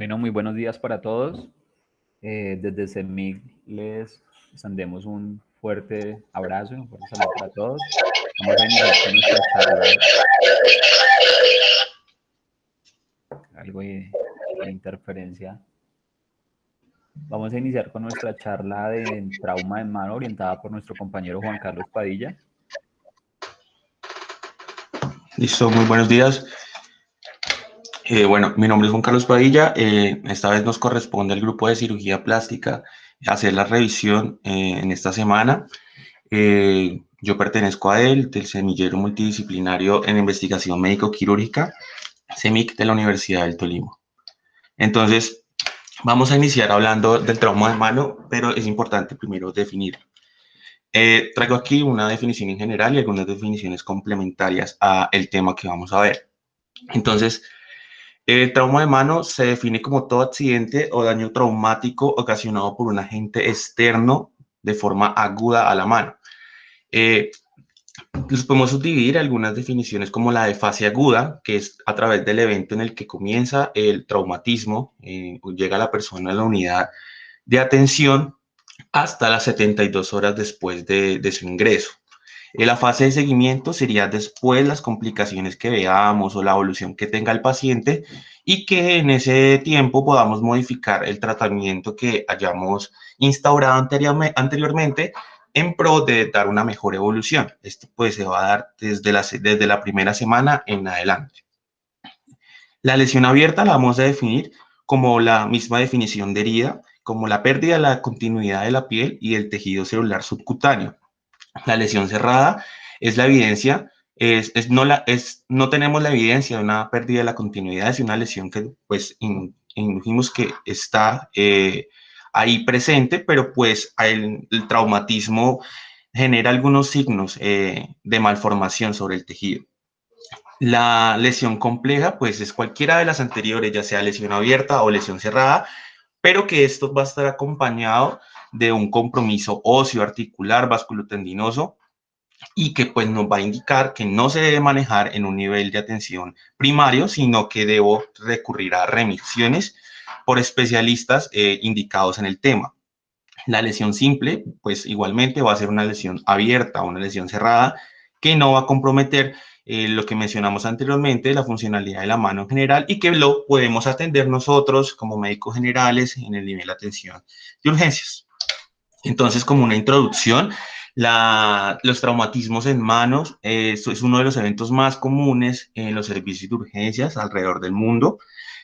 Bueno, muy buenos días para todos. Desde CEMIC les extendemos un fuerte abrazo y un fuerte saludo para todos. Vamos a iniciar con nuestra charla. Algo de interferencia. Vamos a iniciar con nuestra charla de trauma en mano orientada por nuestro compañero Juan Carlos Padilla. Listo, muy buenos días. Bueno, mi nombre es Juan Carlos Padilla. Esta vez nos corresponde al grupo de cirugía plástica hacer la revisión en esta semana. Yo pertenezco a él, del semillero multidisciplinario en investigación médico-quirúrgica, CEMIC de la Universidad del Tolima. Entonces, vamos a iniciar hablando del trauma de mano, pero es importante primero definirlo. Traigo aquí una definición en general y algunas definiciones complementarias al tema que vamos a ver. Entonces, el trauma de mano se define como todo accidente o daño traumático ocasionado por un agente externo de forma aguda a la mano. Los podemos subdividir algunas definiciones como la de fase aguda, que es a través del evento en el que comienza el traumatismo, llega la persona a la unidad de atención hasta las 72 horas después de su ingreso. La fase de seguimiento sería después las complicaciones que veamos o la evolución que tenga el paciente y que en ese tiempo podamos modificar el tratamiento que hayamos instaurado anteriormente en pro de dar una mejor evolución. Esto pues se va a dar desde la primera semana en adelante. La lesión abierta la vamos a definir como la misma definición de herida, como la pérdida de la continuidad de la piel y el tejido celular subcutáneo. La lesión cerrada es la evidencia, no tenemos la evidencia de una pérdida de la continuidad, es una lesión que pues indujimos que está ahí presente, pero pues el traumatismo genera algunos signos de malformación sobre el tejido. La lesión compleja pues es cualquiera de las anteriores, ya sea lesión abierta o lesión cerrada, pero que esto va a estar acompañado de un compromiso óseo, articular, vasculotendinoso, y que pues nos va a indicar que no se debe manejar en un nivel de atención primario, sino que debo recurrir a remisiones por especialistas indicados en el tema. La lesión simple, pues igualmente va a ser una lesión abierta o una lesión cerrada que no va a comprometer lo que mencionamos anteriormente, la funcionalidad de la mano en general y que lo podemos atender nosotros como médicos generales en el nivel de atención de urgencias. Entonces, como una introducción, los traumatismos en manos es uno de los eventos más comunes en los servicios de urgencias alrededor del mundo.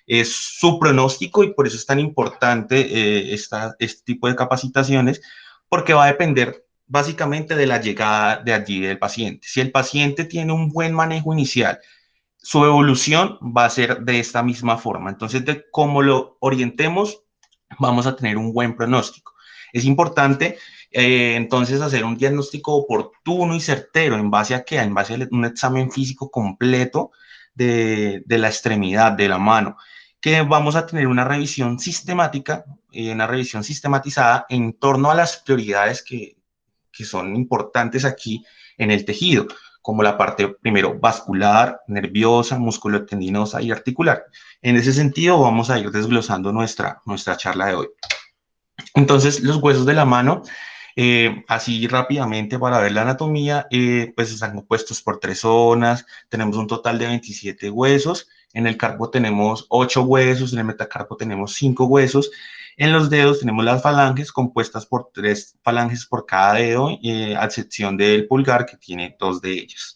Es su pronóstico y por eso es tan importante este tipo de capacitaciones, porque va a depender básicamente de la llegada de allí del paciente. Si el paciente tiene un buen manejo inicial, su evolución va a ser de esta misma forma. Entonces, de cómo lo orientemos, vamos a tener un buen pronóstico. Es importante entonces hacer un diagnóstico oportuno y certero en base a qué, en base a un examen físico completo de la extremidad de la mano, que vamos a tener una revisión sistemática, una revisión sistematizada en torno a las prioridades que son importantes aquí en el tejido, como la parte primero vascular, nerviosa, musculotendinosa y articular. En ese sentido vamos a ir desglosando nuestra charla de hoy. Entonces, los huesos de la mano, así rápidamente para ver la anatomía, pues están compuestos por 3 zonas, tenemos un total de 27 huesos, en el carpo tenemos 8 huesos, en el metacarpo tenemos 5 huesos, en los dedos tenemos las falanges compuestas por 3 falanges por cada dedo, a excepción del pulgar que tiene 2 de ellas.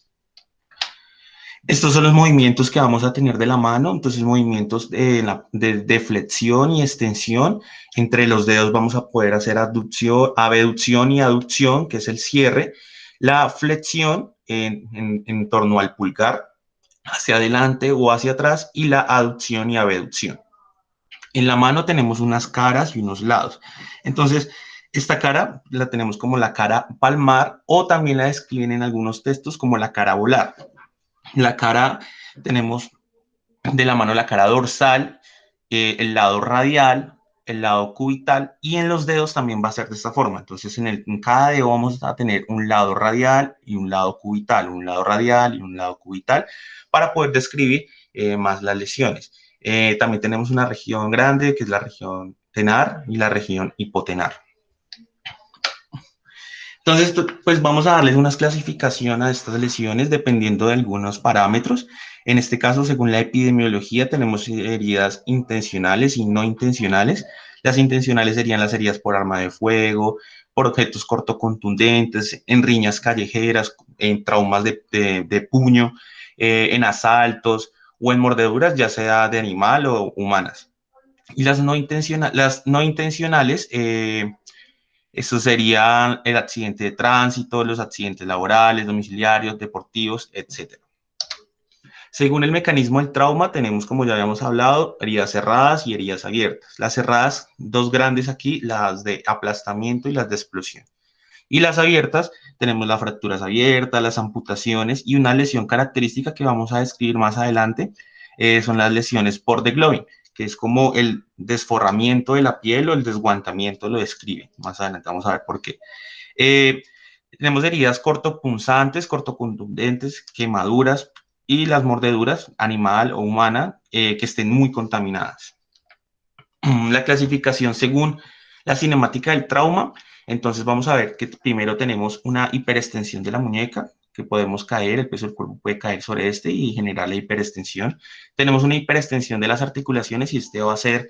Estos son los movimientos que vamos a tener de la mano, entonces movimientos de flexión y extensión. Entre los dedos vamos a poder hacer abducción y aducción, que es el cierre. La flexión en torno al pulgar, hacia adelante o hacia atrás, y la aducción y abducción. En la mano tenemos unas caras y unos lados. Entonces, esta cara la tenemos como la cara palmar o también la describen en algunos textos como la cara volar. La cara, tenemos de la mano la cara dorsal, el lado radial, el lado cubital y en los dedos también va a ser de esta forma. Entonces en cada dedo vamos a tener un lado radial y un lado cubital, un lado radial y un lado cubital para poder describir más las lesiones. También tenemos una región grande, que es la región tenar y la región hipotenar. Entonces, pues vamos a darles una clasificación a estas lesiones dependiendo de algunos parámetros. En este caso, según la epidemiología, tenemos heridas intencionales y no intencionales. Las intencionales serían las heridas por arma de fuego, por objetos cortocontundentes, en riñas callejeras, en traumas de puño, en asaltos o en mordeduras, ya sea de animal o humanas. Y las no intencionales, eso sería el accidente de tránsito, los accidentes laborales, domiciliarios, deportivos, etcétera. Según el mecanismo del trauma, tenemos, como ya habíamos hablado, heridas cerradas y heridas abiertas. Las cerradas, dos grandes aquí, las de aplastamiento y las de explosión. Y las abiertas, tenemos las fracturas abiertas, las amputaciones y una lesión característica que vamos a describir más adelante, son las lesiones por degloving, que es como el desforramiento de la piel o el desguantamiento, lo describe. Más adelante vamos a ver por qué. Eh, Tenemos heridas cortopunzantes, cortocontundentes, quemaduras y las mordeduras, animal o humana, que estén muy contaminadas. La clasificación según la cinemática del trauma. Entonces vamos a ver que primero tenemos una hiperextensión de la muñeca, que podemos caer, el peso del cuerpo puede caer sobre este y generar la hiperextensión. Tenemos una hiperextensión de las articulaciones y este va a ser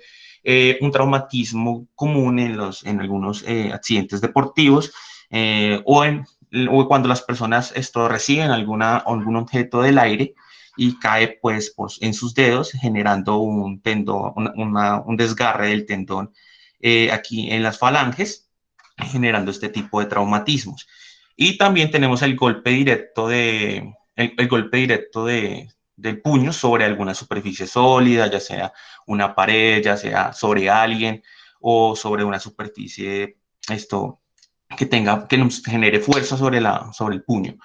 un traumatismo común en algunos accidentes deportivos o cuando las personas reciben algún objeto del aire y cae pues en sus dedos, generando un tendón, un desgarre del tendón aquí en las falanges, generando este tipo de traumatismos. Y también tenemos el golpe directo del puño sobre alguna superficie sólida, ya sea una pared, ya sea sobre alguien o sobre una superficie que nos genere fuerza sobre el puño.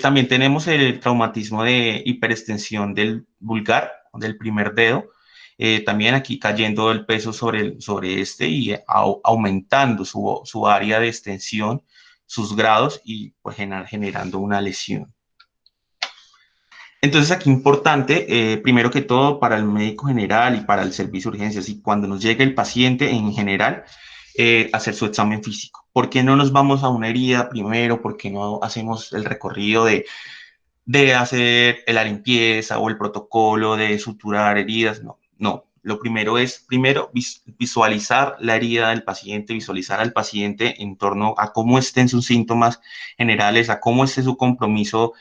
También tenemos el traumatismo de hiperextensión del pulgar, del primer dedo, también aquí cayendo el peso sobre este y aumentando su área de extensión, sus grados y pues generando una lesión. Entonces aquí importante, primero que todo para el médico general y para el servicio de urgencias y cuando nos llegue el paciente en general, hacer su examen físico. ¿Por qué no nos vamos a una herida primero? ¿Por qué no hacemos el recorrido de hacer la limpieza o el protocolo de suturar heridas? No, no. Lo primero es, visualizar la herida del paciente, visualizar al paciente en torno a cómo estén sus síntomas generales, a cómo esté su compromiso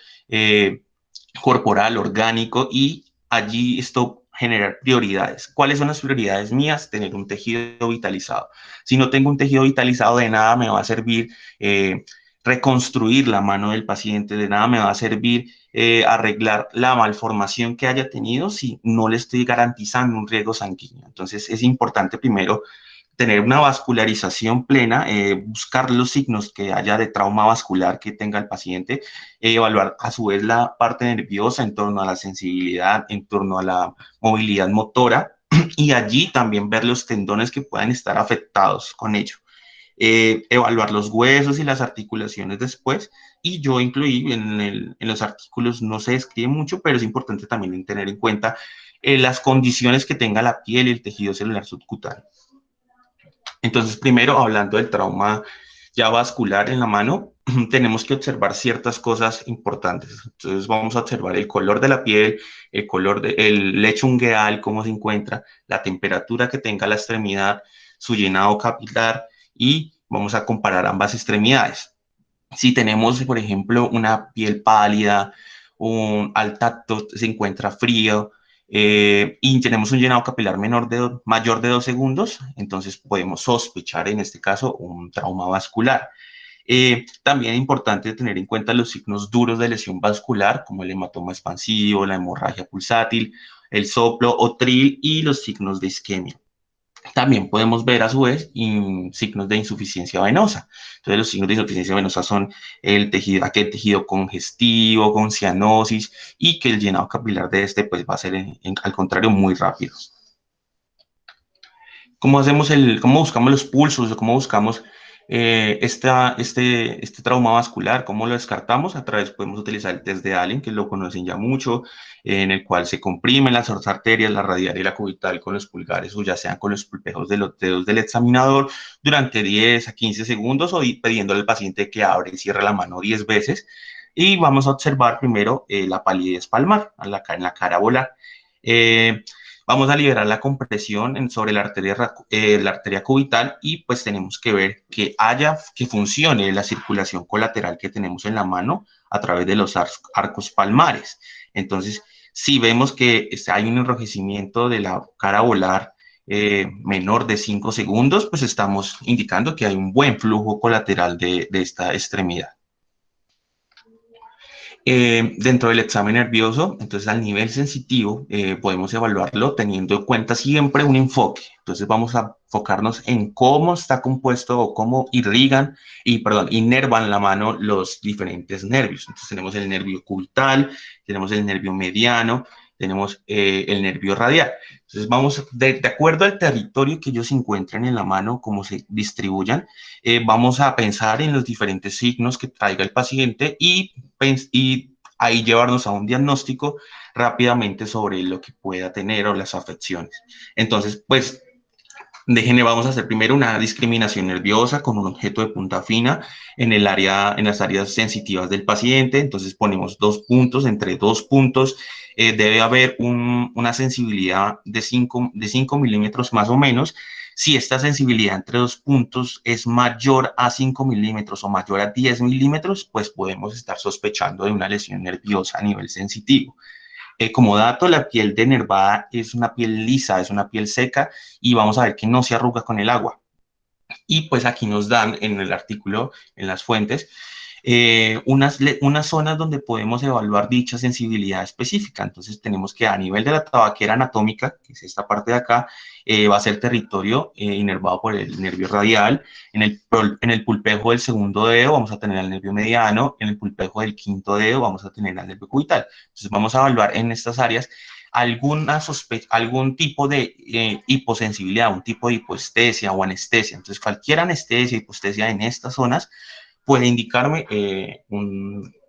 corporal, orgánico, y allí esto generar prioridades. ¿Cuáles son las prioridades mías? Tener un tejido vitalizado. Si no tengo un tejido vitalizado, de nada me va a servir reconstruir la mano del paciente, de nada me va a servir arreglar la malformación que haya tenido si no le estoy garantizando un riego sanguíneo. Entonces es importante primero tener una vascularización plena, buscar los signos que haya de trauma vascular que tenga el paciente, evaluar a su vez la parte nerviosa en torno a la sensibilidad, en torno a la movilidad motora y allí también ver los tendones que puedan estar afectados con ello. Evaluar los huesos y las articulaciones después, y yo incluí en los artículos, no se describe mucho, pero es importante también tener en cuenta las condiciones que tenga la piel y el tejido celular subcutáneo. Entonces, primero, hablando del trauma ya vascular en la mano, tenemos que observar ciertas cosas importantes. Entonces, vamos a observar el color de la piel, el lecho ungueal, cómo se encuentra, la temperatura que tenga la extremidad, su llenado capilar, y vamos a comparar ambas extremidades. Si tenemos, por ejemplo, una piel pálida, al tacto se encuentra frío, y tenemos un llenado capilar mayor de 2 segundos, entonces podemos sospechar en este caso un trauma vascular. También es importante tener en cuenta los signos duros de lesión vascular, como el hematoma expansivo, la hemorragia pulsátil, el soplo o tril y los signos de isquemia. También podemos ver a su vez signos de insuficiencia venosa. Entonces los signos de insuficiencia venosa son aquel tejido congestivo, con cianosis, y que el llenado capilar de este pues va a ser al contrario muy rápido. ¿Cómo buscamos los pulsos o cómo buscamos este trauma vascular, ¿cómo lo descartamos? A través, podemos utilizar el test de Allen, que lo conocen ya mucho, en el cual se comprimen las dos arterias, la radial y la cubital, con los pulgares o ya sean con los pulpejos de los dedos del examinador durante 10 a 15 segundos o pidiéndole al paciente que abra y cierre la mano 10 veces. Y vamos a observar primero la palidez palmar en la cara volar. Vamos a liberar la compresión sobre la arteria cubital y pues tenemos que ver que funcione la circulación colateral que tenemos en la mano a través de los arcos palmares. Entonces, si vemos que hay un enrojecimiento de la cara volar menor de 5 segundos, pues estamos indicando que hay un buen flujo colateral de esta extremidad. Dentro del examen nervioso, entonces al nivel sensitivo podemos evaluarlo teniendo en cuenta siempre un enfoque. Entonces vamos a enfocarnos en cómo está compuesto o cómo inervan la mano los diferentes nervios. Entonces tenemos el nervio cubital, tenemos el nervio mediano, tenemos el nervio radial. Entonces vamos, de acuerdo al territorio que ellos se encuentran en la mano, cómo se distribuyan, vamos a pensar en los diferentes signos que traiga el paciente y ahí llevarnos a un diagnóstico rápidamente sobre lo que pueda tener o las afecciones. Entonces, pues, vamos a hacer primero una discriminación nerviosa con un objeto de punta fina en las áreas sensitivas del paciente. Entonces ponemos 2 puntos, entre 2 puntos debe haber una sensibilidad de 5 milímetros más o menos. Si esta sensibilidad entre 2 puntos es mayor a 5 milímetros o mayor a 10 milímetros, pues podemos estar sospechando de una lesión nerviosa a nivel sensitivo. Como dato, la piel denervada es una piel lisa, es una piel seca y vamos a ver que no se arruga con el agua. Y pues aquí nos dan en el artículo, en las fuentes, unas zonas donde podemos evaluar dicha sensibilidad específica. Entonces tenemos que a nivel de la tabaquera anatómica, que es esta parte de acá, va a ser territorio inervado por el nervio radial. En el pulpejo del segundo dedo vamos a tener al nervio mediano, en el pulpejo del quinto dedo vamos a tener al nervio cubital. Entonces vamos a evaluar en estas áreas algún tipo de hiposensibilidad, un tipo de hipoestesia o anestesia. Entonces cualquier anestesia, hipoestesia en estas zonas puede indicarme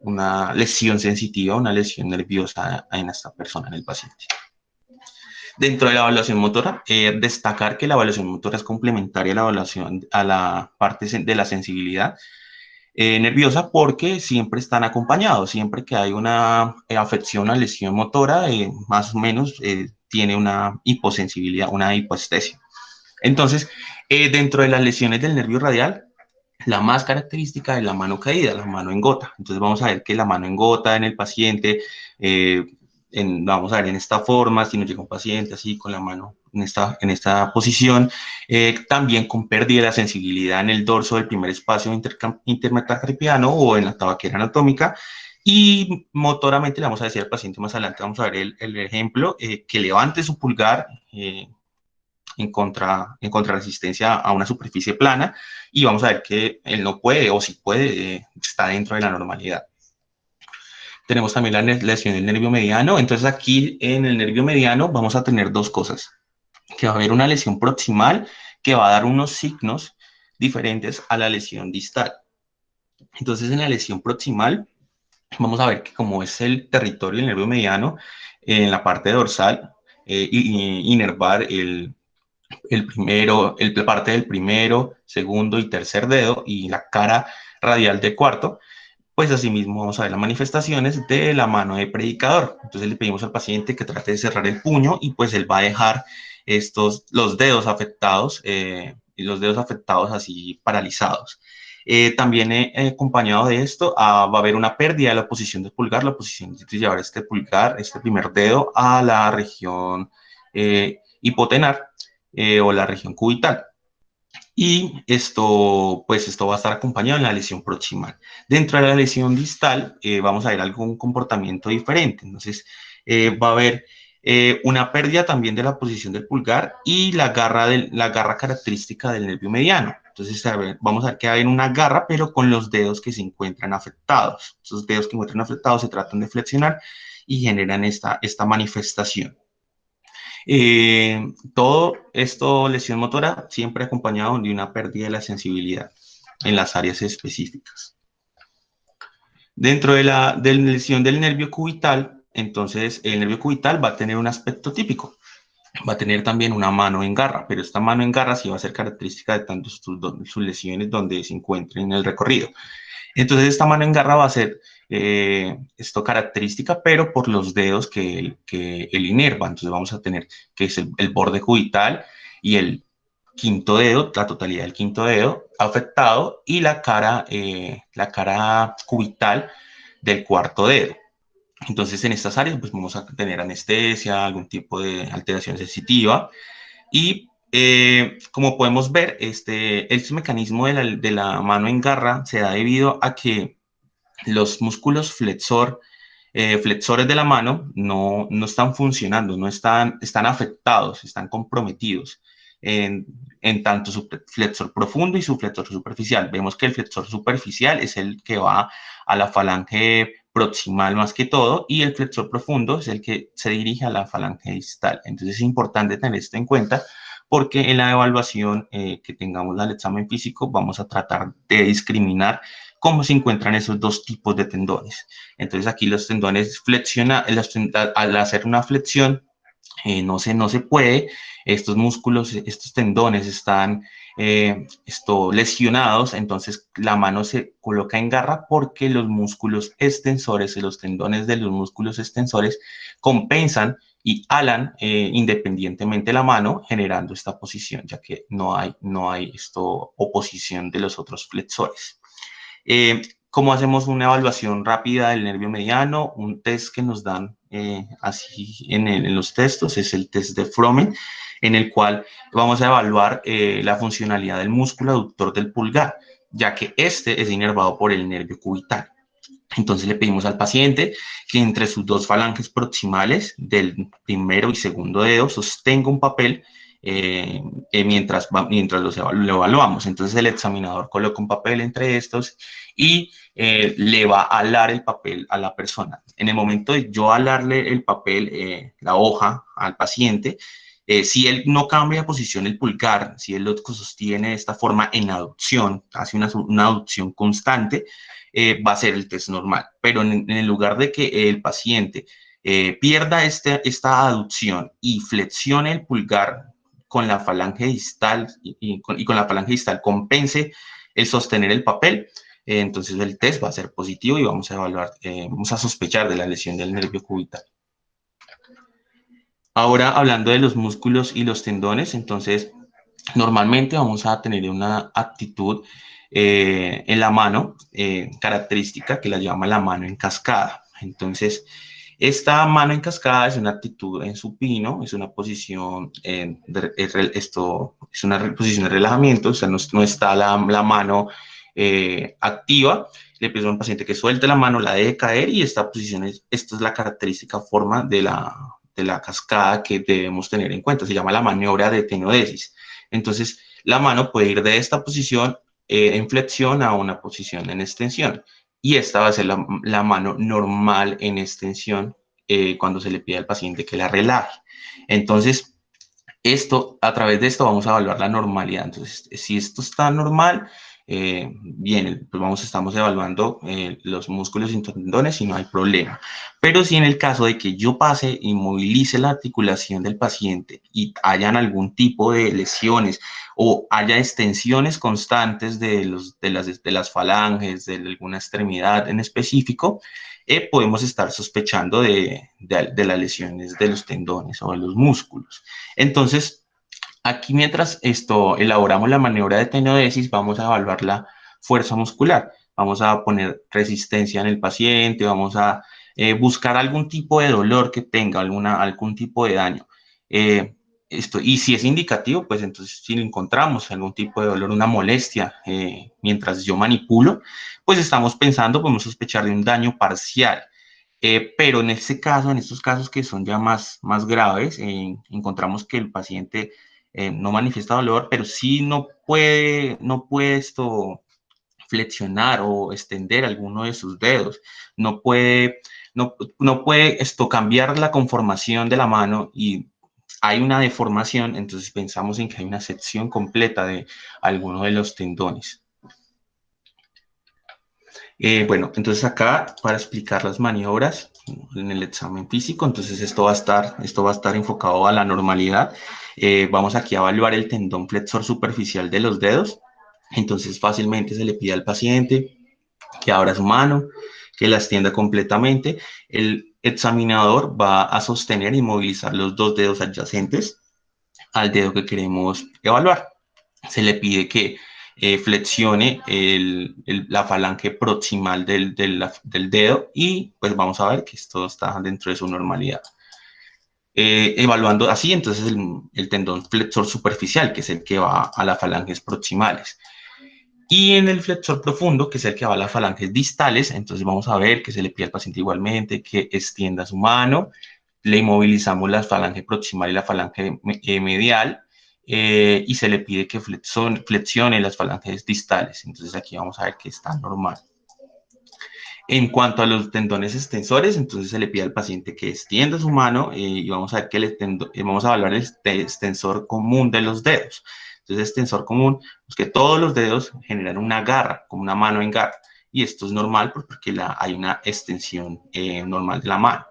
una lesión sensitiva, una lesión nerviosa en esta persona, en el paciente. Dentro de la evaluación motora, destacar que la evaluación motora es complementaria a la evaluación a la parte de la sensibilidad nerviosa porque siempre están acompañados, siempre que hay una afección o lesión motora, más o menos tiene una hiposensibilidad, una hipoestesia. Entonces, dentro de las lesiones del nervio radial, la más característica es la mano caída, la mano en gota. Entonces vamos a ver que la mano en gota en el paciente, vamos a ver en esta forma, si nos llega un paciente así con la mano en esta posición, también con pérdida de la sensibilidad en el dorso del primer espacio intermetacarpiano o en la tabaquera anatómica. Y motoramente le vamos a decir al paciente más adelante, vamos a ver el ejemplo, que levante su pulgar en contrarresistencia a una superficie plana y vamos a ver que él no puede o si puede, está dentro de la normalidad. Tenemos también la lesión del nervio mediano. Entonces aquí en el nervio mediano vamos a tener 2 cosas. Que va a haber una lesión proximal que va a dar unos signos diferentes a la lesión distal. Entonces en la lesión proximal vamos a ver que como es el territorio del nervio mediano, en la parte dorsal, inervar la parte del primero, segundo y tercer dedo y la cara radial del cuarto, pues asimismo vamos a ver las manifestaciones de la mano de predicador. Entonces le pedimos al paciente que trate de cerrar el puño y pues él va a dejar los dedos afectados y los dedos afectados así paralizados. También acompañado de esto va a haber una pérdida de la posición del pulgar, la posición de llevar este pulgar, este primer dedo a la región hipotenar o la región cubital. Y pues esto va a estar acompañado en la lesión proximal. Dentro de la lesión distal vamos a ver algún comportamiento diferente. Entonces va a haber una pérdida también de la posición del pulgar y la garra característica del nervio mediano. Entonces vamos a ver que hay una garra, pero con los dedos que se encuentran afectados. Esos dedos que se encuentran afectados se tratan de flexionar y generan esta manifestación. Todo esto, lesión motora, siempre acompañado de una pérdida de la sensibilidad. en las áreas específicas. Dentro de la lesión del nervio cubital, entonces el nervio cubital va a tener un aspecto típico. Va a tener también una mano en garra, pero esta mano en garra sí va a ser característica de tanto sus lesiones donde se encuentren en el recorrido. Entonces esta mano en garra va a ser esto característica, pero por los dedos que el inerva. Entonces vamos a tener que es el borde cubital y el quinto dedo, la totalidad del quinto dedo afectado y la cara cubital del cuarto dedo. Entonces, en estas áreas, pues vamos a tener anestesia, algún tipo de alteración sensitiva. Y como podemos ver, este mecanismo de la mano en garra se da debido a que los músculos flexores de la mano no están funcionando, están afectados, están comprometidos en tanto su flexor profundo y su flexor superficial. Vemos que el flexor superficial es el que va a la falange proximal más que todo y el flexor profundo es el que se dirige a la falange distal. Entonces es importante tener esto en cuenta porque en la evaluación que tengamos al examen físico vamos a tratar de discriminar cómo se encuentran esos dos tipos de tendones. Entonces aquí los tendones al hacer una flexión no se puede, estos músculos, estos tendones están lesionados, entonces la mano se coloca en garra porque los músculos extensores y los tendones de los músculos extensores compensan y alan independientemente la mano, generando esta posición, ya que no hay oposición de los otros flexores. ¿Cómo hacemos una evaluación rápida del nervio mediano? Un test que nos dan así en los textos es el test de Froment, en el cual vamos a evaluar la funcionalidad del músculo aductor del pulgar, ya que este es inervado por el nervio cubital. Entonces le pedimos al paciente que entre sus dos falanges proximales del primero y segundo dedo sostenga un papel mientras lo evaluamos. Entonces el examinador coloca un papel entre estos y le va a alar el papel a la persona. En el momento de yo alarle el papel, la hoja al paciente, si él no cambia de posición el pulgar, si él lo sostiene de esta forma en aducción, hace una aducción constante, va a ser el test normal. Pero en el lugar de que el paciente pierda esta aducción y flexione el pulgar con la falange distal y con la falange distal compense el sostener el papel, entonces el test va a ser positivo y vamos a evaluar, vamos a sospechar de la lesión del nervio cubital. Ahora, hablando de los músculos y los tendones, entonces normalmente vamos a tener una actitud en la mano característica que la llama la mano en cascada. Entonces, esta mano en cascada es una actitud en supino, es una posición, es una posición de relajamiento, o sea, no está la mano activa. Le pido a un paciente que suelte la mano, la deje caer y esta es la característica forma de la cascada que debemos tener en cuenta. Se llama la maniobra de tenodesis. Entonces, la mano puede ir de esta posición en flexión a una posición en extensión. Y esta va a ser la mano normal en extensión cuando se le pide al paciente que la relaje. Entonces, a través de esto vamos a evaluar la normalidad. Entonces, si esto está normal, bien, pues estamos evaluando los músculos y tendones y no hay problema. Pero si en el caso de que yo pase y movilice la articulación del paciente y hayan algún tipo de lesiones o haya extensiones constantes de las falanges, de alguna extremidad en específico, podemos estar sospechando de las lesiones de los tendones o de los músculos. Entonces, aquí mientras elaboramos la maniobra de tenodesis, vamos a evaluar la fuerza muscular. Vamos a poner resistencia en el paciente, vamos a buscar algún tipo de dolor que tenga, algún tipo de daño. Y si es indicativo, pues entonces si encontramos algún tipo de dolor, una molestia, mientras yo manipulo, pues estamos pensando, podemos sospechar de un daño parcial. Pero en estos casos que son ya más graves, encontramos que el paciente no manifiesta dolor, pero sí no puede flexionar o extender alguno de sus dedos, no puede cambiar la conformación de la mano y hay una deformación, entonces pensamos en que hay una sección completa de alguno de los tendones. Bueno, entonces acá para explicar las maniobras en el examen físico, entonces esto va a estar enfocado a la normalidad. Vamos aquí a evaluar el tendón flexor superficial de los dedos. Entonces fácilmente se le pide al paciente que abra su mano, que la extienda completamente. El examinador va a sostener y movilizar los dos dedos adyacentes al dedo que queremos evaluar. Se le pide que flexione la falange proximal del dedo y pues vamos a ver que esto está dentro de su normalidad. Evaluando así, entonces el tendón flexor superficial, que es el que va a las falanges proximales. Y en el flexor profundo, que es el que va a las falanges distales, entonces vamos a ver que se le pide al paciente igualmente que extienda su mano, le inmovilizamos la falange proximal y la falange medial, y se le pide que flexione las falanges distales. Entonces aquí vamos a ver que está normal. En cuanto a los tendones extensores, entonces se le pide al paciente que extienda su mano y vamos a ver que vamos a evaluar el extensor común de los dedos. Entonces, extensor común, pues que todos los dedos generan una garra, como una mano en garra. Y esto es normal porque hay una extensión normal de la mano.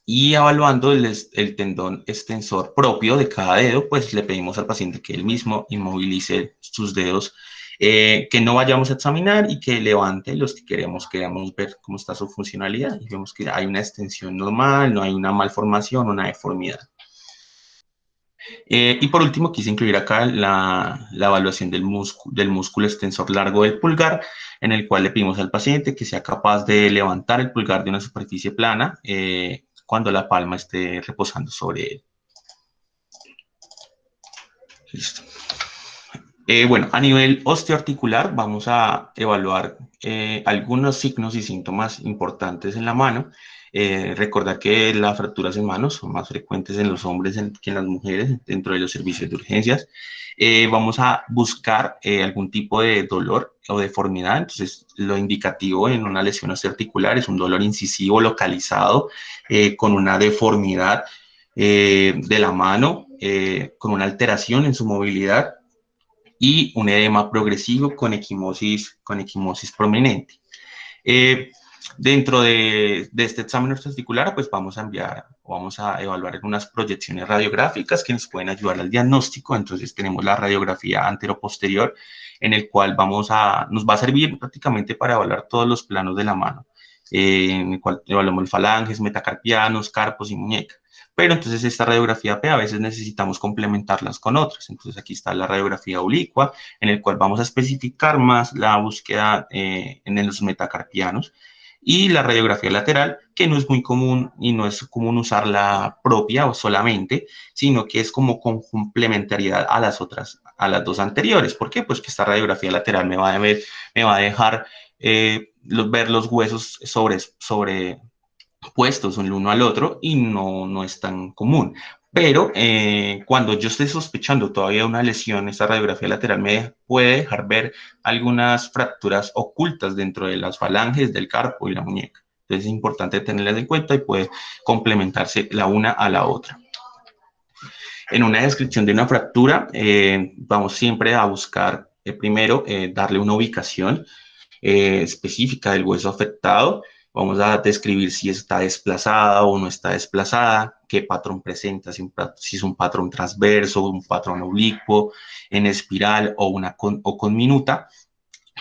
Y evaluando el tendón extensor propio de cada dedo, pues le pedimos al paciente que él mismo inmovilice sus dedos, que no vayamos a examinar y que levante los que queremos ver cómo está su funcionalidad y vemos que hay una extensión normal, no hay una malformación, una deformidad. Y por último, quise incluir acá la evaluación del músculo extensor largo del pulgar, en el cual le pedimos al paciente que sea capaz de levantar el pulgar de una superficie plana cuando la palma esté reposando sobre él. Listo. Bueno, a nivel osteoarticular vamos a evaluar algunos signos y síntomas importantes en la mano. Recordar que las fracturas en manos son más frecuentes en los hombres que en las mujeres dentro de los servicios de urgencias. Vamos a buscar algún tipo de dolor o deformidad. Entonces, lo indicativo en una lesión osteoarticular es un dolor incisivo localizado con una deformidad de la mano, con una alteración en su movilidad y un edema progresivo con equimosis prominente. Dentro de este examen osteoarticular, pues vamos a evaluar algunas proyecciones radiográficas que nos pueden ayudar al diagnóstico. Entonces tenemos la radiografía anteroposterior, en el cual nos va a servir prácticamente para evaluar todos los planos de la mano, en el cual evaluamos falanges, metacarpianos, carpos y muñeca. Pero entonces esta radiografía P a veces necesitamos complementarlas con otras. Entonces aquí está la radiografía oblicua, en el cual vamos a especificar más la búsqueda en los metacarpianos, y la radiografía lateral, que no es muy común y no es común usarla propia o solamente, sino que es como con complementariedad a las dos anteriores. ¿Por qué? Pues que esta radiografía lateral me va a dejar ver los huesos puestos el uno al otro y no es tan común. Pero cuando yo esté sospechando todavía una lesión, esta radiografía lateral me puede dejar ver algunas fracturas ocultas dentro de las falanges, del carpo y la muñeca. Entonces es importante tenerlas en cuenta y puede complementarse la una a la otra. En una descripción de una fractura, vamos siempre a buscar primero darle una ubicación específica del hueso afectado. Vamos a describir si está desplazada o no está desplazada, qué patrón presenta, si es un patrón transverso, un patrón oblicuo, en espiral o con minuta.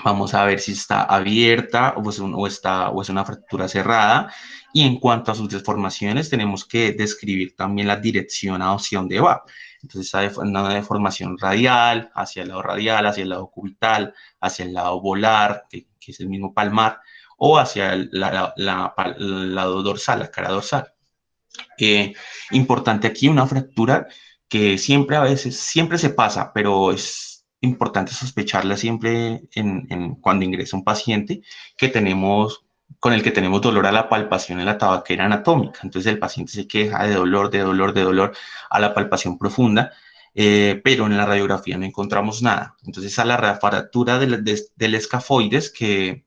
Vamos a ver si está abierta o es una fractura cerrada. Y en cuanto a sus deformaciones, tenemos que describir también la dirección hacia dónde va. Entonces, una deformación radial, hacia el lado radial, hacia el lado cubital, hacia el lado volar, que es el mismo palmar, o hacia el lado dorsal, la cara dorsal. Importante aquí una fractura que siempre se pasa, pero es importante sospecharla siempre cuando ingresa un paciente con el que tenemos dolor a la palpación en la tabaquera anatómica. Entonces el paciente se queja de dolor a la palpación profunda, pero en la radiografía no encontramos nada. Entonces a la fractura del escafoides, que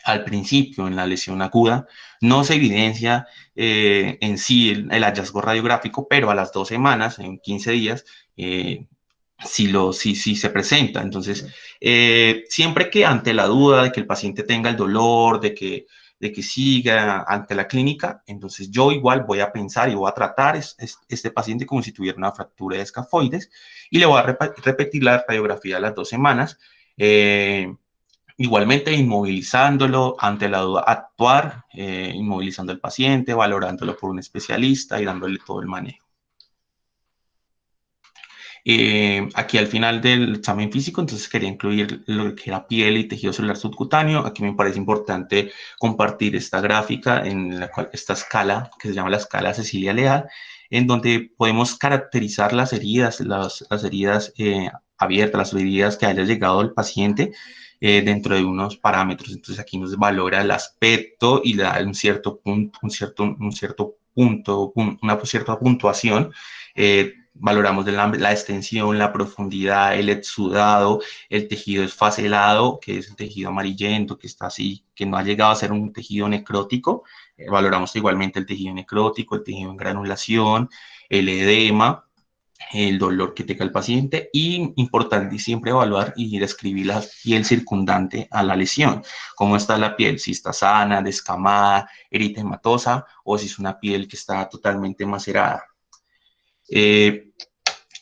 al principio en la lesión aguda no se evidencia en sí el hallazgo radiográfico, pero a las 2 semanas, en 15 días, si se presenta. Entonces, siempre que ante la duda de que el paciente tenga el dolor, de que siga ante la clínica, entonces yo igual voy a pensar y voy a tratar este paciente como si tuviera una fractura de escafoides y le voy a repetir la radiografía a las 2 semanas. Igualmente inmovilizándolo, ante la duda actuar, inmovilizando al paciente, valorándolo por un especialista y dándole todo el manejo. Aquí al final del examen físico, entonces quería incluir lo que era piel y tejido celular subcutáneo. Aquí me parece importante compartir esta gráfica en la cual esta escala, que se llama la escala Cecilia Leal, en donde podemos caracterizar las heridas, las heridas abiertas, las heridas que haya llegado el paciente dentro de unos parámetros. Entonces aquí nos valora el aspecto y da un cierto punto, una cierta puntuación. Valoramos la extensión, la profundidad, el exudado, el tejido esfacelado, que es el tejido amarillento, que está así, que no ha llegado a ser un tejido necrótico. Valoramos igualmente el tejido necrótico, el tejido en granulación, el edema, el dolor que tenga el paciente y importante siempre evaluar y describir la piel circundante a la lesión, cómo está la piel, si está sana, descamada, eritematosa o si es una piel que está totalmente macerada.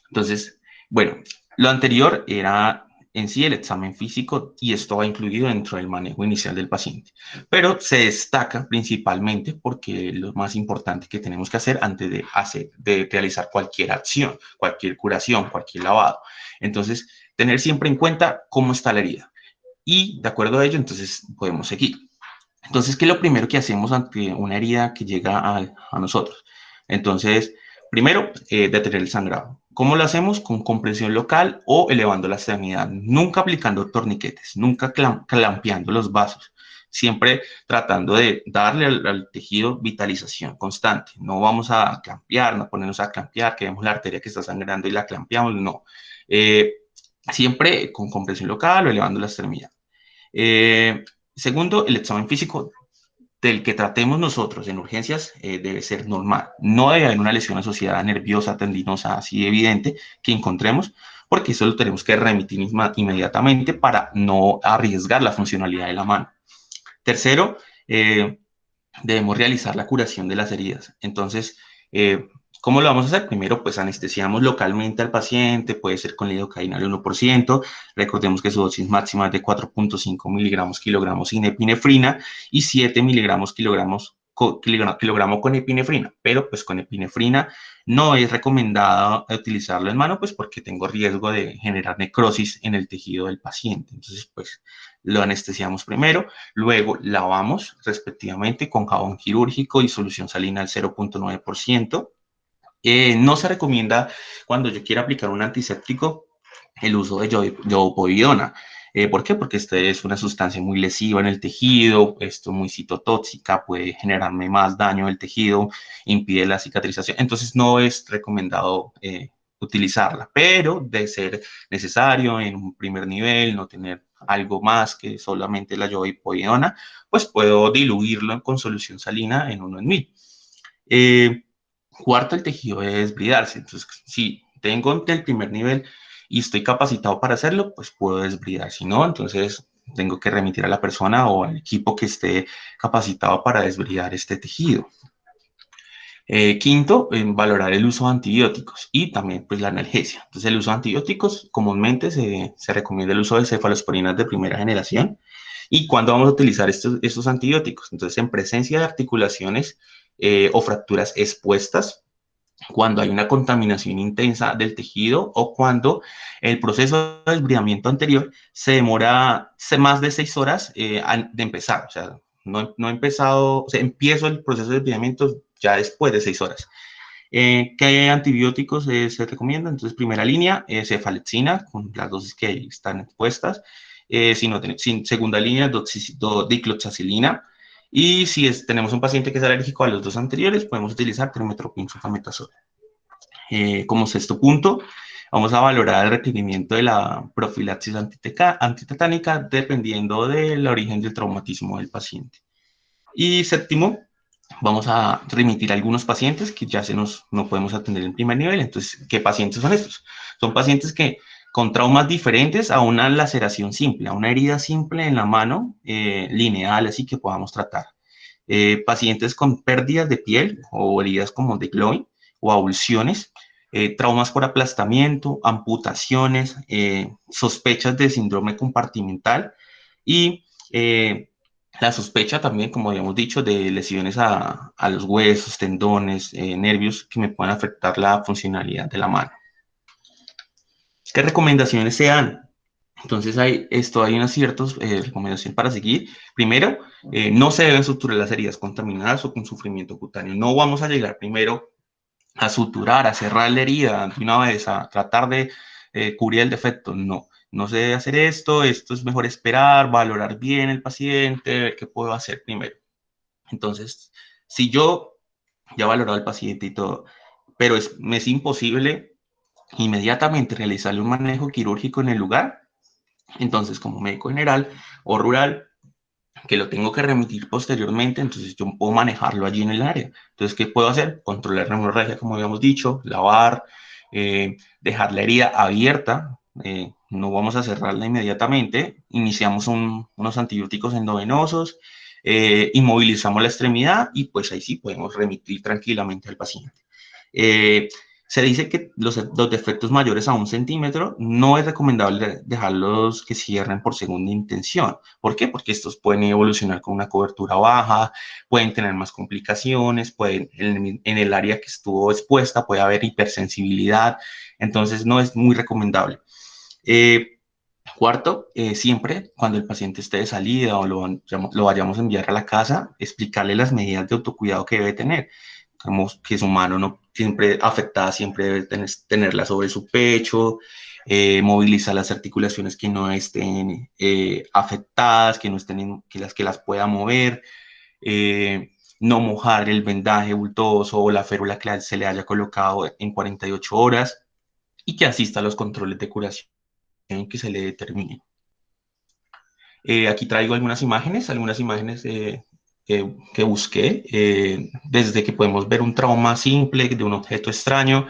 Entonces, bueno, lo anterior era en sí el examen físico y esto va incluido dentro del manejo inicial del paciente, pero se destaca principalmente porque es lo más importante que tenemos que hacer antes de realizar cualquier acción, cualquier curación, cualquier lavado. Entonces, tener siempre en cuenta cómo está la herida y de acuerdo a ello, entonces podemos seguir. Entonces, ¿qué es lo primero que hacemos ante una herida que llega a nosotros? Entonces, primero, detener el sangrado. ¿Cómo lo hacemos? Con compresión local o elevando la extremidad. Nunca aplicando torniquetes, nunca clampeando los vasos. Siempre tratando de darle al tejido vitalización constante. No vamos a clampear, no ponernos a clampear, que vemos la arteria que está sangrando y la clampeamos, no. Siempre con compresión local o elevando la extremidad. Segundo, el examen físico del que tratemos nosotros en urgencias debe ser normal. No debe haber una lesión asociada nerviosa, tendinosa, así evidente que encontremos, porque eso lo tenemos que remitir inmediatamente para no arriesgar la funcionalidad de la mano. Tercero, debemos realizar la curación de las heridas. Entonces, ¿cómo lo vamos a hacer? Primero, pues anestesiamos localmente al paciente, puede ser con lidocaína al 1%. Recordemos que su dosis máxima es de 4.5 miligramos kilogramos sin epinefrina y 7 miligramos kilogramo con epinefrina, pero pues con epinefrina no es recomendado utilizarlo en mano, pues porque tengo riesgo de generar necrosis en el tejido del paciente. Entonces, pues lo anestesiamos primero, luego lavamos respectivamente con jabón quirúrgico y solución salina al 0.9%. No se recomienda cuando yo quiera aplicar un antiséptico el uso de yodopovidona. ¿Por qué? Porque esta es una sustancia muy lesiva en el tejido, esto muy citotóxica, puede generarme más daño del tejido, impide la cicatrización. Entonces no es recomendado utilizarla, pero de ser necesario en un primer nivel, no tener algo más que solamente la yodopovidona, pues puedo diluirlo con solución salina en 1 en 1000. Cuarto, el tejido debe desbridarse. Entonces, si tengo el primer nivel y estoy capacitado para hacerlo, pues puedo desbridar. Si no, entonces tengo que remitir a la persona o al equipo que esté capacitado para desbridar este tejido. Quinto, valorar el uso de antibióticos y también pues la analgesia. Entonces el uso de antibióticos comúnmente se recomienda el uso de cefalosporinas de primera generación. ¿Y cuándo vamos a utilizar estos antibióticos? Entonces en presencia de articulaciones o fracturas expuestas, cuando hay una contaminación intensa del tejido o cuando el proceso de desbridamiento anterior se demora más de 6 horas de empezar. O sea, no he empezado, o sea, empiezo el proceso de desbridamiento ya después de 6 horas. ¿Qué antibióticos se recomiendan? Entonces, primera línea, cefalexina, con las dosis que están expuestas. Segunda línea, dicloxacilina. Y si tenemos un paciente que es alérgico a los dos anteriores, podemos utilizar trimmetoprim sulfametazol. Como sexto punto, vamos a valorar el requerimiento de la profilaxis antitetánica dependiendo del origen del traumatismo del paciente. Y séptimo, vamos a remitir a algunos pacientes que ya no podemos atender en primer nivel. Entonces, ¿qué pacientes son estos? Son pacientes que con traumas diferentes a una laceración simple, a una herida simple en la mano, lineal, así que podamos tratar. Pacientes con pérdidas de piel o heridas como de glowing o avulsiones, traumas por aplastamiento, amputaciones, sospechas de síndrome compartimental y la sospecha también, como habíamos dicho, de lesiones a los huesos, tendones, nervios que me puedan afectar la funcionalidad de la mano. ¿Qué recomendaciones se dan? Entonces hay unas ciertas recomendaciones para seguir. Primero, no se deben suturar las heridas contaminadas o con sufrimiento cutáneo. No vamos a llegar primero a suturar, a cerrar la herida de una vez, a tratar de cubrir el defecto. No, no se debe hacer esto. Esto es mejor esperar, valorar bien el paciente, ver qué puedo hacer primero. Entonces, si yo ya he valorado al paciente y todo, pero me es imposible inmediatamente realizarle un manejo quirúrgico en el lugar, entonces como médico general o rural, que lo tengo que remitir posteriormente, entonces yo puedo manejarlo allí en el área. Entonces, ¿qué puedo hacer? Controlar la hemorragia, como habíamos dicho, lavar, dejar la herida abierta, no vamos a cerrarla inmediatamente, iniciamos unos antibióticos endovenosos, inmovilizamos la extremidad y pues ahí sí podemos remitir tranquilamente al paciente. Eh, Se dice que los defectos mayores a 1 centímetro no es recomendable dejarlos que cierren por segunda intención. ¿Por qué? Porque estos pueden evolucionar con una cobertura baja, pueden tener más complicaciones, en el área que estuvo expuesta puede haber hipersensibilidad, entonces no es muy recomendable. Cuarto, siempre cuando el paciente esté de salida o lo vayamos a enviar a la casa, explicarle las medidas de autocuidado que debe tener, como que su mano no siempre afectada, siempre debe tenerla sobre su pecho, movilizar las articulaciones que no estén afectadas, que no estén, que las pueda mover, no mojar el vendaje bultoso o la férula que se le haya colocado en 48 horas y que asista a los controles de curación que se le determinen. Aquí traigo algunas imágenes que busqué, desde que podemos ver un trauma simple de un objeto extraño,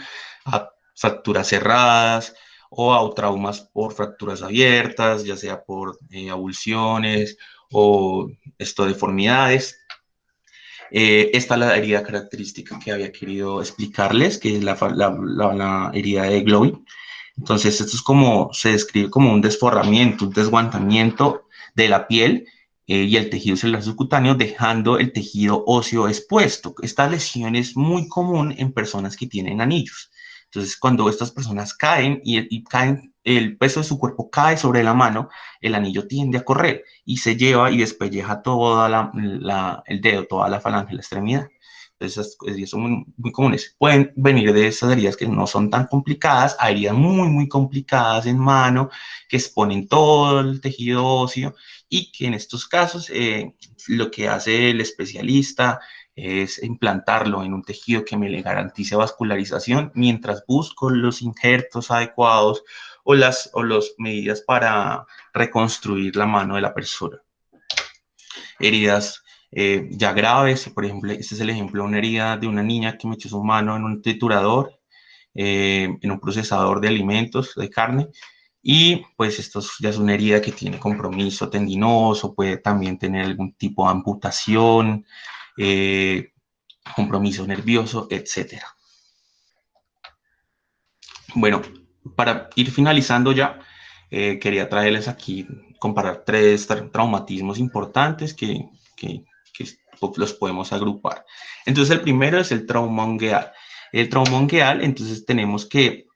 a fracturas cerradas o a traumas por fracturas abiertas, ya sea por avulsiones o deformidades. Esta es la herida característica que había querido explicarles, que es la herida de Glowing. Entonces, esto es como, se describe como un desforramiento, un desguantamiento de la piel y el tejido celular subcutáneo, dejando el tejido óseo expuesto. Esta lesión es muy común en personas que tienen anillos. Entonces, cuando estas personas caen y caen, el peso de su cuerpo cae sobre la mano, el anillo tiende a correr y se lleva y despelleja toda el dedo, toda la falange, la extremidad. Entonces, esas heridas son muy comunes. Pueden venir de esas heridas que no son tan complicadas a heridas muy complicadas en mano, que exponen todo el tejido óseo y que en estos casos lo que hace el especialista es implantarlo en un tejido que me le garantice vascularización mientras busco los injertos adecuados o las medidas para reconstruir la mano de la persona. Heridas ya graves, por ejemplo, este es el ejemplo de una herida de una niña que metió su mano en un triturador, en un procesador de alimentos, de carne, y pues esto ya es una herida que tiene compromiso tendinoso, puede también tener algún tipo de amputación, compromiso nervioso, etc. Bueno, para ir finalizando ya, quería traerles aquí, comparar 3 traumatismos importantes que los podemos agrupar. Entonces, el primero es el trauma ungueal. El trauma ungueal, entonces tenemos que,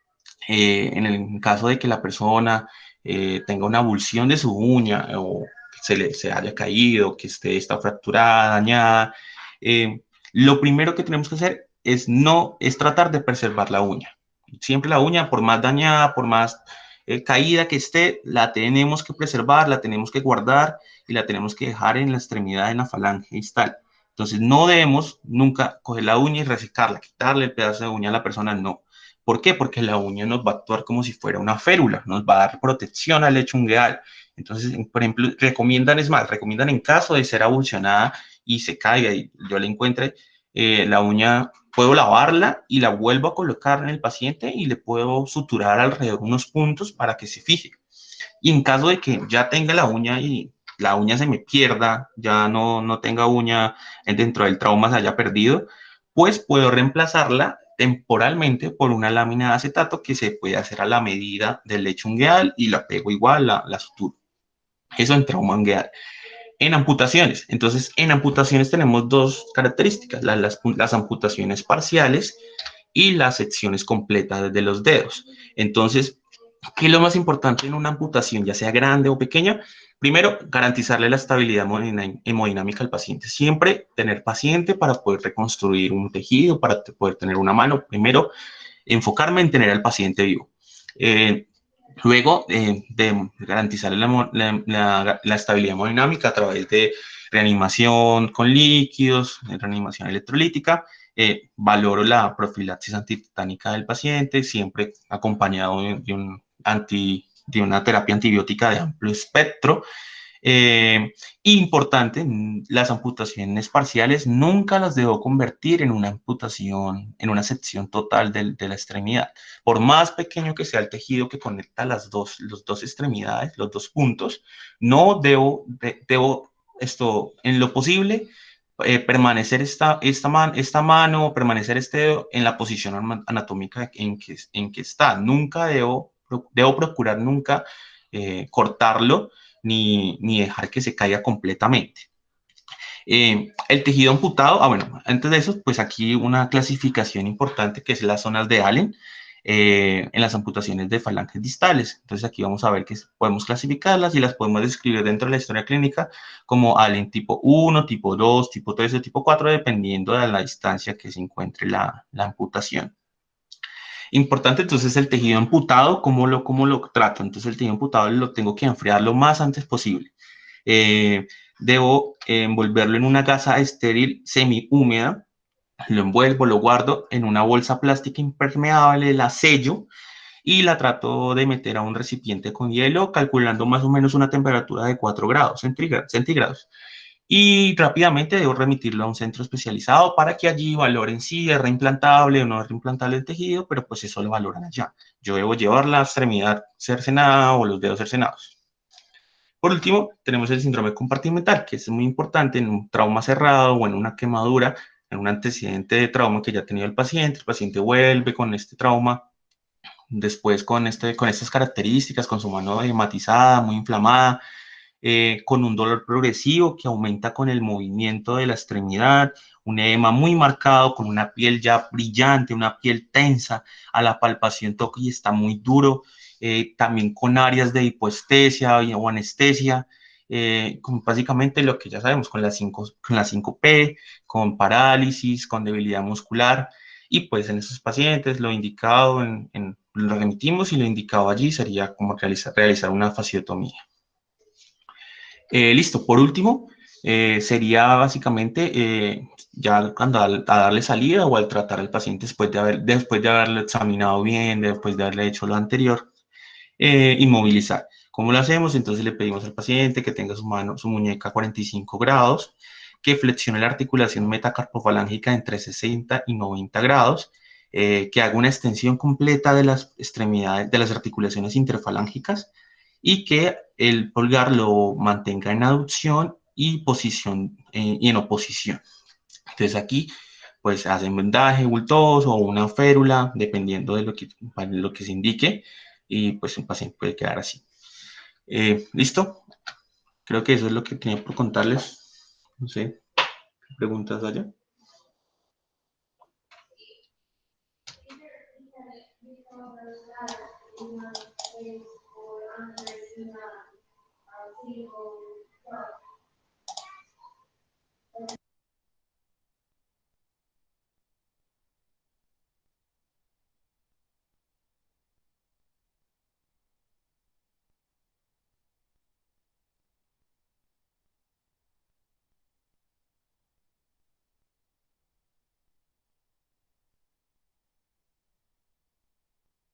en el caso de que la persona tenga una avulsión de su uña o se haya caído, que está fracturada, dañada, lo primero que tenemos que hacer es tratar de preservar la uña. Siempre la uña, por más dañada, por más caída que esté, la tenemos que preservar, la tenemos que guardar y la tenemos que dejar en la extremidad, en la falange distal. Entonces, no debemos nunca coger la uña y resecarla, quitarle el pedazo de uña a la persona, no. ¿Por qué? Porque la uña nos va a actuar como si fuera una férula, nos va a dar protección al lecho ungueal. Entonces, por ejemplo, recomiendan en caso de ser avulsionada y se caiga y yo la encuentre, la uña puedo lavarla y la vuelvo a colocar en el paciente y le puedo suturar alrededor unos puntos para que se fije. Y en caso de que ya tenga la uña y la uña se me pierda, ya no tenga uña dentro del trauma, se haya perdido, pues puedo reemplazarla temporalmente por una lámina de acetato que se puede hacer a la medida del lecho ungueal y la pego igual, la suturo. Eso en trauma ungueal. En amputaciones, entonces en amputaciones tenemos dos características, las amputaciones parciales y las secciones completas de los dedos. Entonces, ¿qué es lo más importante en una amputación, ya sea grande o pequeña? Primero, garantizarle la estabilidad hemodinámica al paciente. Siempre tener paciente para poder reconstruir un tejido, para poder tener una mano. Primero, enfocarme en tener al paciente vivo. Luego, de garantizar la estabilidad hemodinámica a través de reanimación con líquidos, reanimación electrolítica, valoro la profilaxis antitetánica del paciente, siempre acompañado de una terapia antibiótica de amplio espectro. Importante, las amputaciones parciales nunca las debo convertir en una amputación, en una sección total de la extremidad. Por más pequeño que sea el tejido que conecta las dos extremidades, los dos puntos, no debo esto, en lo posible, permanecer esta mano, permanecer este dedo en la posición anatómica en que está. Nunca debo procurar nunca cortarlo ni dejar que se caiga completamente. El tejido amputado, bueno, antes de eso, pues aquí una clasificación importante que es las zonas de Allen en las amputaciones de falanges distales. Entonces aquí vamos a ver que podemos clasificarlas y las podemos describir dentro de la historia clínica como Allen tipo 1, tipo 2, tipo 3 o tipo 4, dependiendo de la distancia que se encuentre la amputación. Importante entonces el tejido amputado, ¿cómo lo trato? Entonces el tejido amputado lo tengo que enfriar lo más antes posible. Debo envolverlo en una gasa estéril semi-húmeda, lo envuelvo, lo guardo en una bolsa plástica impermeable, la sello y la trato de meter a un recipiente con hielo, calculando más o menos una temperatura de 4 grados centígrados. Y rápidamente debo remitirlo a un centro especializado para que allí valoren si es reimplantable o no es reimplantable el tejido, pero pues eso lo valoran allá. Yo debo llevar la extremidad cercenada o los dedos cercenados. Por último, tenemos el síndrome compartimental, que es muy importante en un trauma cerrado o en una quemadura, en un antecedente de trauma que ya ha tenido el paciente vuelve con este trauma, después con estas características, con su mano hematizada, muy inflamada, con un dolor progresivo que aumenta con el movimiento de la extremidad, un edema muy marcado, con una piel ya brillante, una piel tensa, a la palpación toque y está muy duro, también con áreas de hipoestesia o anestesia, básicamente lo que ya sabemos, con la 5P, con parálisis, con debilidad muscular, y pues en esos pacientes lo indicado, lo remitimos y lo indicado allí sería como realizar una fasciotomía. Listo, por último, sería básicamente ya cuando a darle salida o al tratar al paciente después de haberlo examinado bien, después de haberle hecho lo anterior, inmovilizar. ¿Cómo lo hacemos? Entonces le pedimos al paciente que tenga su muñeca a 45 grados, que flexione la articulación metacarpofalángica entre 60 y 90 grados, que haga una extensión completa de las extremidades, de las articulaciones interfalángicas, y que el pulgar lo mantenga en aducción y en oposición. Entonces aquí pues hacen vendaje bultoso o una férula, dependiendo de lo que se indique, y pues un paciente puede quedar así. ¿Listo? Creo que eso es lo que tenía por contarles. No sé, ¿qué preguntas haya?